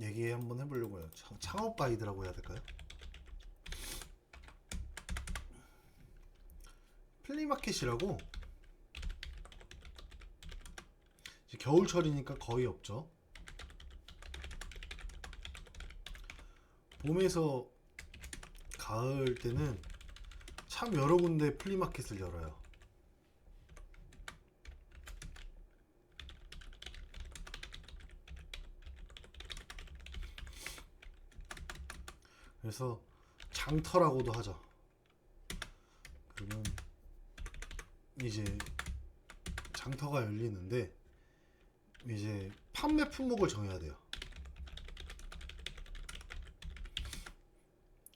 얘기 한번 해보려고요. 창업 가이드라고 해야 될까요? 플리마켓이라고 이제 겨울철이니까 거의 없죠. 봄에서 가을 때는 참 여러 군데 플리마켓을 열어요. 그래서 장터라고도 하죠. 그러면 이제 장터가 열리는데 이제 판매 품목을 정해야 돼요.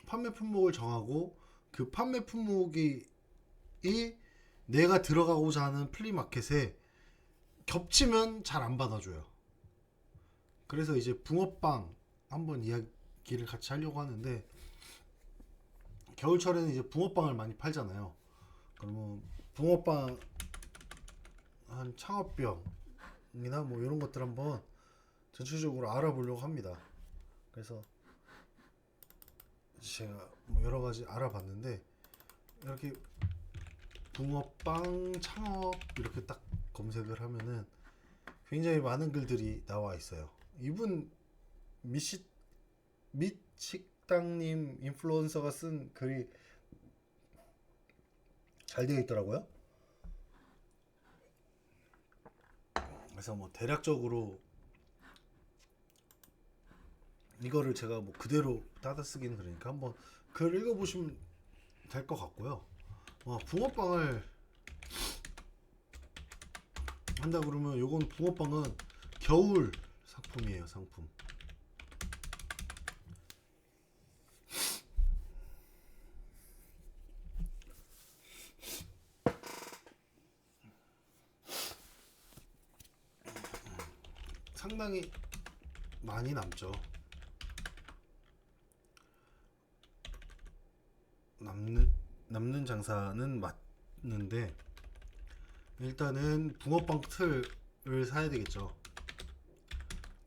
판매 품목을 정하고 그 판매 품목이 내가 들어가고자 하는 플리마켓에 겹치면 잘 안 받아줘요. 그래서 이제 붕어빵 한번 이야기를 같이 하려고 하는데, 겨울철에는 이제 붕어빵을 많이 팔잖아요. 그러면 붕어빵 한 창업병이나 뭐 이런 것들 한번 전체적으로 알아보려고 합니다. 그래서 제가 뭐 여러 가지 알아봤는데, 이렇게 붕어빵 창업 이렇게 딱 검색을 하면은 굉장히 많은 글들이 나와 있어요. 이분 밑식당님 인플루언서가 쓴 글이 잘 되어 있더라고요. 그래서 뭐 대략적으로 이거를 제가 뭐 그대로 따라쓰기는 그러니까 한번 글 읽어보시면 될 것 같고요. 붕어빵을 한다 그러면 요건 붕어빵은 겨울 상품이에요. 상품. 상당히 많이 남죠. 남는 장사는 맞는데, 일단은 붕어빵 틀을 사야 되겠죠.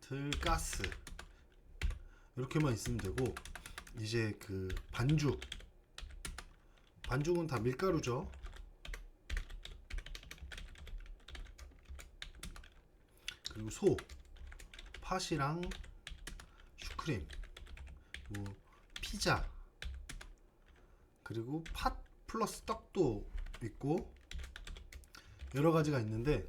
틀, 가스 이렇게만 있으면 되고, 이제 그 반죽은 다 밀가루죠. 그리고 팥이랑 슈크림, 뭐 피자, 그리고 팥 플러스 떡도 있고 여러 가지가 있는데,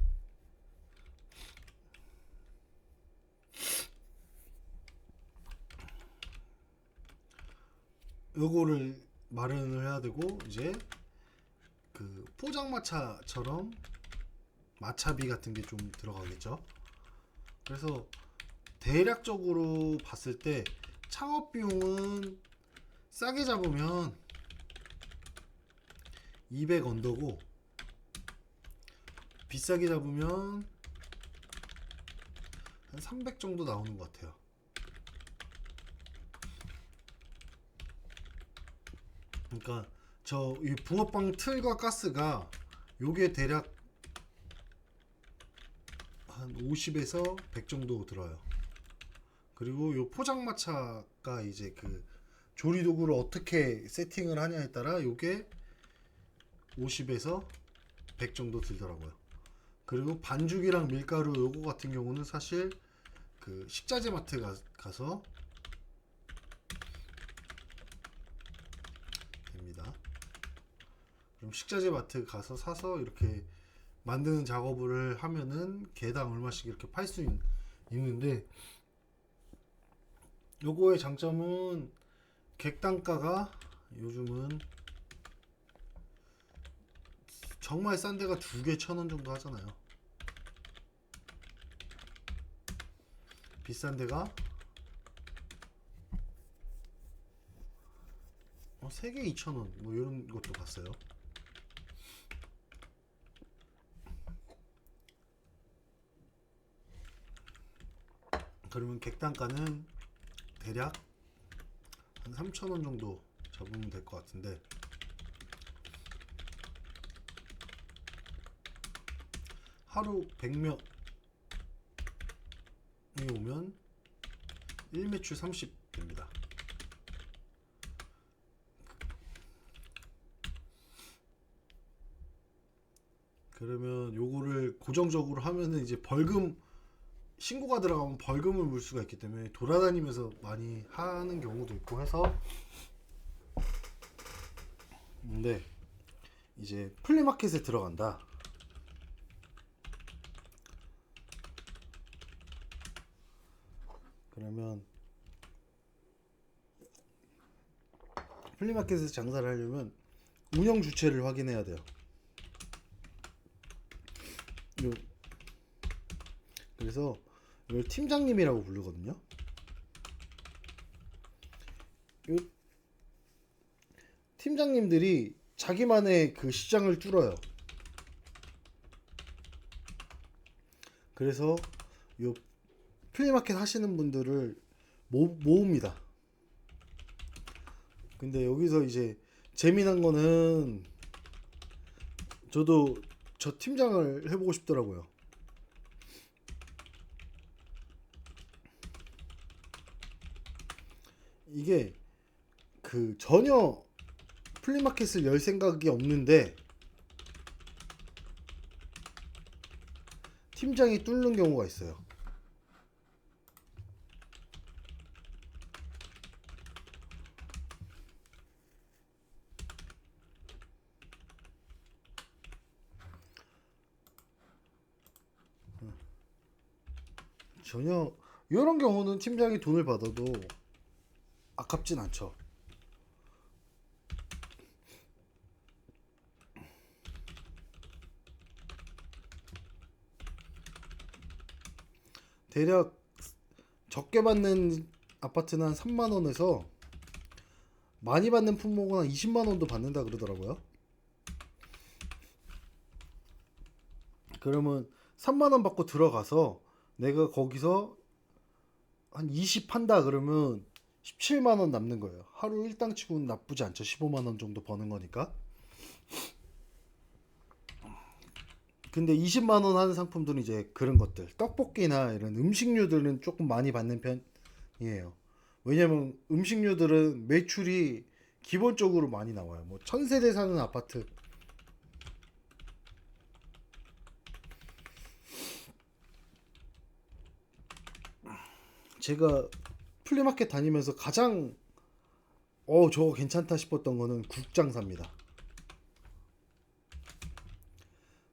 요거를 마련을 해야 되고, 이제 그 포장마차처럼 마차비 같은 게 좀 들어가겠죠. 그래서 대략적으로 봤을 때 창업 비용은 싸게 잡으면 200 언더고, 비싸게 잡으면 한 300 정도 나오는 것 같아요. 그러니까 저 이 붕어빵 틀과 가스가 요게 대략 한 50에서 100 정도 들어요. 그리고 요 포장마차가 이제 그 조리도구를 어떻게 세팅을 하냐에 따라 요게 50에서 100 정도 들더라고요. 그리고 반죽이랑 밀가루 요거 같은 경우는 사실 그 식자재 마트 가서 됩니다. 그럼 식자재 마트 가서 사서 이렇게 만드는 작업을 하면은 개당 얼마씩 이렇게 팔 수 있는데, 요거의 장점은 객단가가 요즘은 정말 싼 데가 2개 1,000원 정도 하잖아요. 비싼 데가 3개 2,000원 뭐 이런 것도 봤어요. 그러면 객단가는 대략 한 3,000원 정도 잡으면 될 것 같은데, 하루 100명이 오면 1매출 30 됩니다. 그러면 요거를 고정적으로 하면은 이제 벌금 신고가 들어가면 벌금을 물 수가 있기 때문에 돌아다니면서 많이 하는 경우도 있고 해서. 근데 이제 플리마켓에 들어간다. 그러면 플리마켓에서 장사를 하려면 운영 주체를 확인해야 돼요. 그래서 이걸 팀장님이라고 부르거든요. 팀장님들이 자기만의 그 시장을 뚫어요. 그래서 요 플리마켓 하시는 분들을 모읍니다. 근데 여기서 이제 재미난 거는 저도 저 팀장을 해보고 싶더라고요. 이게 그 전혀 플리마켓을 열 생각이 없는데 팀장이 뚫는 경우가 있어요. 전혀 이런 경우는 팀장이 돈을 받아도 아깝진 않죠. 대략 적게 받는 아파트는 한 3만원에서 많이 받는 품목은 한 20만원도 받는다 그러더라고요. 그러면 3만원 받고 들어가서 내가 거기서 한 20 판다 그러면 17만원 남는 거예요. 하루 일당 치고는 나쁘지 않죠. 15만원 정도 버는 거니까. 근데 20만원 하는 상품들은 이제 그런 것들, 떡볶이나 이런 음식류들은 조금 많이 받는 편이에요. 왜냐면 음식류들은 매출이 기본적으로 많이 나와요. 뭐 1000세대 사는 아파트 제가 플리마켓 다니면서 가장 저거 괜찮다 싶었던 거는 국장사입니다.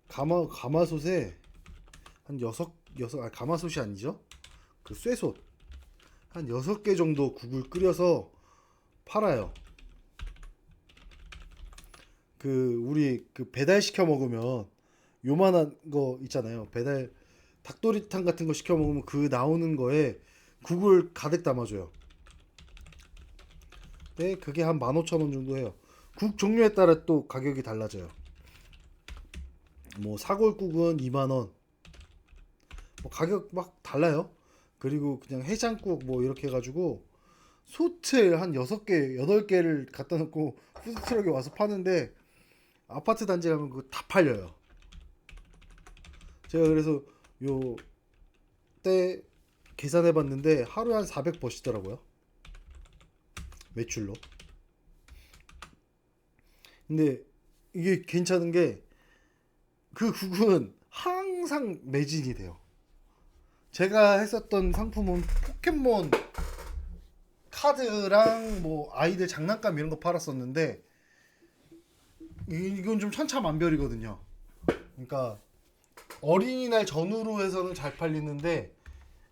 가마솥에 한 가마솥이 아니죠? 그 쇠솥 한 6개 정도 국을 끓여서 팔아요. 그 우리 그 배달 시켜 먹으면 요만한 거 있잖아요. 배달 닭도리탕 같은 거 시켜 먹으면 그 나오는 거에 국을 가득 담아줘요. 네, 그게 한 15,000원 정도 해요. 국 종류에 따라 또 가격이 달라져요. 뭐 사골국은 2만원, 뭐 가격 막 달라요. 그리고 그냥 해장국 뭐 이렇게 해가지고 솥을 한 6개, 8개를 갖다 놓고 푸드트럭에 와서 파는데 아파트 단지 가면 그거 다 팔려요. 제가 그래서 요 때 계산해 봤는데 하루에 한 400 버시더라고요. 매출로. 근데 이게 괜찮은 게 그 국은 항상 매진이 돼요. 제가 했었던 상품은 포켓몬 카드랑 뭐 아이들 장난감 이런 거 팔았었는데 이건 좀 천차만별이거든요. 그러니까 어린이날 전후로 해서는 잘 팔리는데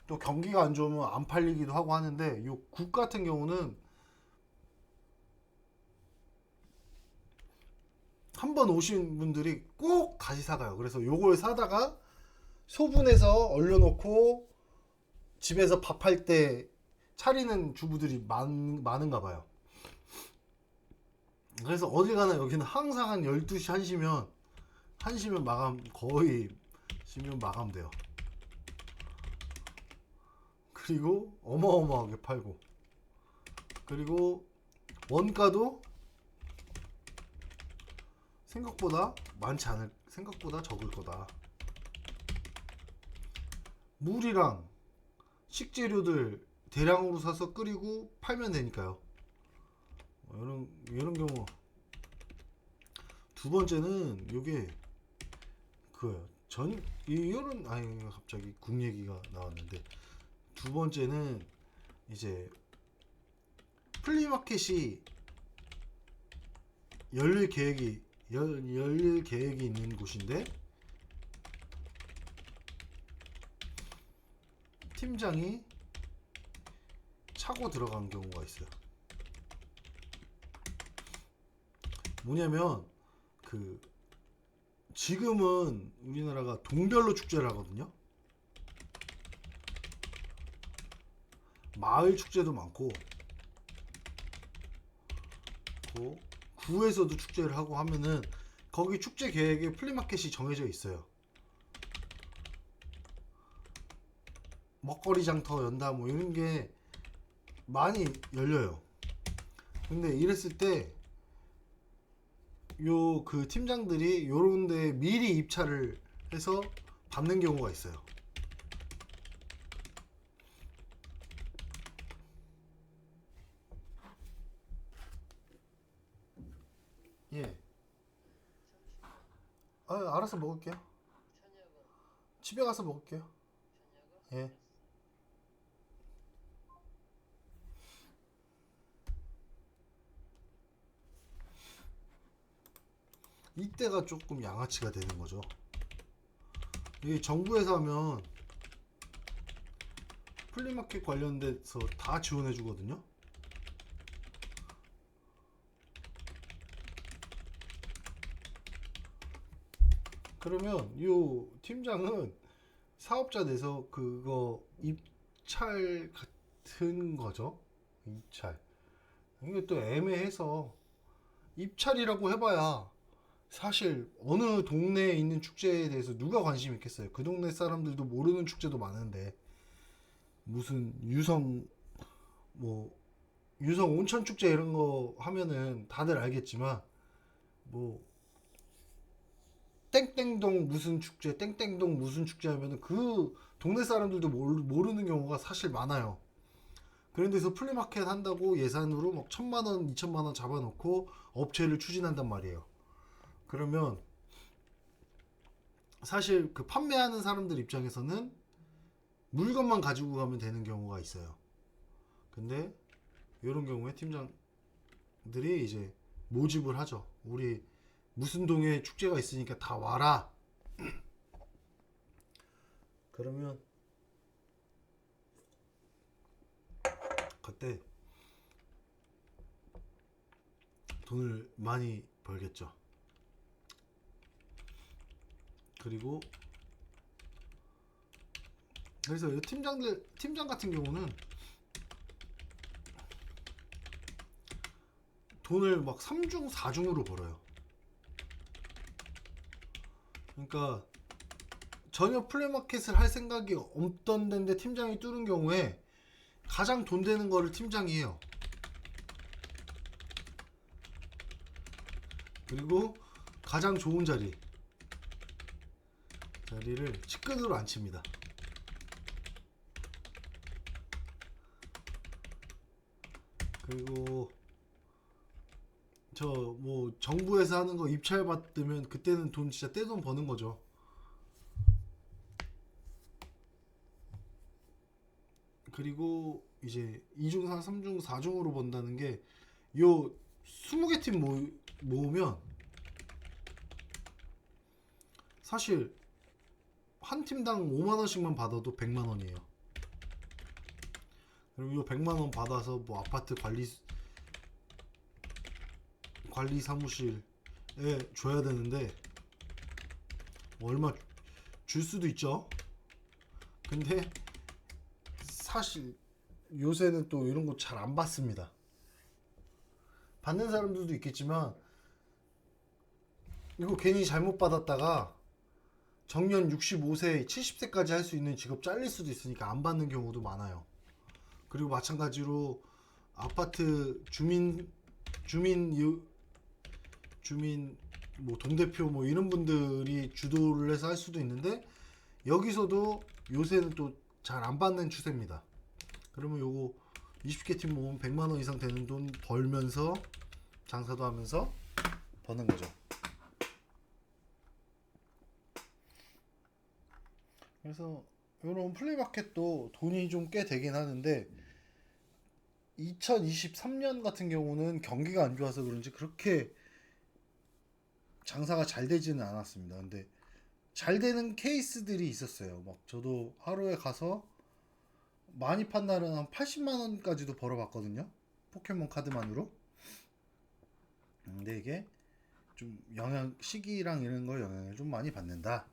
또 경기가 안 좋으면 안 팔리기도 하고 하는데 요 국 같은 경우는 한 번 오신 분들이 꼭 다시 사가요. 그래서 요걸 사다가 소분해서 얼려놓고 집에서 밥할 때 차리는 주부들이 많은가 봐요. 그래서 어딜 가나 여기는 항상 한 12시 1시면 마감, 거의 시면 마감돼요. 그리고 어마어마하게 팔고, 그리고 원가도 생각보다 적을 거다. 물이랑 식재료들 대량으로 사서 끓이고 팔면 되니까요. 이런 경우. 두 번째는 요게 그거예요. 이거는 아니 갑자기 국 얘기가 나왔는데, 두 번째는 이제 플리마켓이 열릴 계획이 있는 곳인데 팀장이 차고 들어간 경우가 있어요. 뭐냐면 지금은 우리나라가 동별로 축제를 하거든요. 마을 축제도 많고 구에서도 축제를 하고 하면은 거기 축제 계획에 플리마켓이 정해져 있어요. 먹거리 장터 연다 뭐 이런 게 많이 열려요. 근데 이랬을 때 그 팀장들이 요런데 미리 입찰을 해서 받는 경우가 있어요. 예. 알아서 먹을게요. 집에 가서 먹을게요. 예. 이때가 조금 양아치가 되는 거죠. 이게 정부에서 하면 플리마켓 관련돼서 다 지원해 주거든요. 그러면 요 팀장은 사업자 내서 그거 입찰 같은 거죠. 입찰. 이게 또 애매해서 입찰이라고 해봐야 사실 어느 동네에 있는 축제에 대해서 누가 관심 있겠어요. 그 동네 사람들도 모르는 축제도 많은데 무슨 유성 온천 축제 이런 거 하면은 다들 알겠지만 뭐 땡땡동 무슨 축제 땡땡동 무슨 축제 하면은 그 동네 사람들도 모르는 경우가 사실 많아요. 그런 데서 플리마켓 한다고 예산으로 막 1,000만원 2,000만원 잡아놓고 업체를 추진한단 말이에요. 그러면 사실 그 판매하는 사람들 입장에서는 물건만 가지고 가면 되는 경우가 있어요. 근데 이런 경우에 팀장들이 이제 모집을 하죠. 우리 무슨 동에 축제가 있으니까 다 와라. 그러면 그때 돈을 많이 벌겠죠. 그리고 그래서 이 팀장 같은 경우는 돈을 막 3중 4중으로 벌어요. 그러니까 전혀 플리마켓을 할 생각이 없던 데인데 팀장이 뚫은 경우에 가장 돈 되는 거를 팀장이 해요. 그리고 가장 좋은 자리를 치킨으로 안 칩니다. 그리고 저 뭐 정부에서 하는 거 입찰 받으면 그때는 돈 진짜 떼돈 버는 거죠. 그리고 이제 2중 3중 4중으로 번다는 게 요 20개 팀 모으면 사실 한 팀당 5만원씩만 받아도 100만원이에요. 그리고 요 100만원 받아서 뭐 아파트 관리 사무실에 줘야 되는데 얼마 줄 수도 있죠. 근데 사실 요새는 또 이런 거 잘 안 받습니다. 받는 사람들도 있겠지만 이거 괜히 잘못 받았다가 정년 65세 70세까지 할 수 있는 직업 잘릴 수도 있으니까 안 받는 경우도 많아요. 그리고 마찬가지로 아파트 주민 뭐 동대표 뭐 이런 분들이 주도를 해서 할 수도 있는데 여기서도 요새는 또 잘 안 받는 추세입니다. 그러면 요거 20개 팀 모으면 100만 원 이상 되는 돈 벌면서 장사도 하면서 버는 거죠. 그래서 요런 플리마켓도 돈이 좀 꽤 되긴 하는데 2023년 같은 경우는 경기가 안 좋아서 그런지 그렇게 장사가 잘 되지는 않았습니다. 근데 잘 되는 케이스들이 있었어요. 막 저도 하루에 가서 많이 판 날은 한 80만 원까지도 벌어봤거든요. 포켓몬 카드만으로. 근데 이게 좀 영향 시기랑 이런 거 영향을 좀 많이 받는다.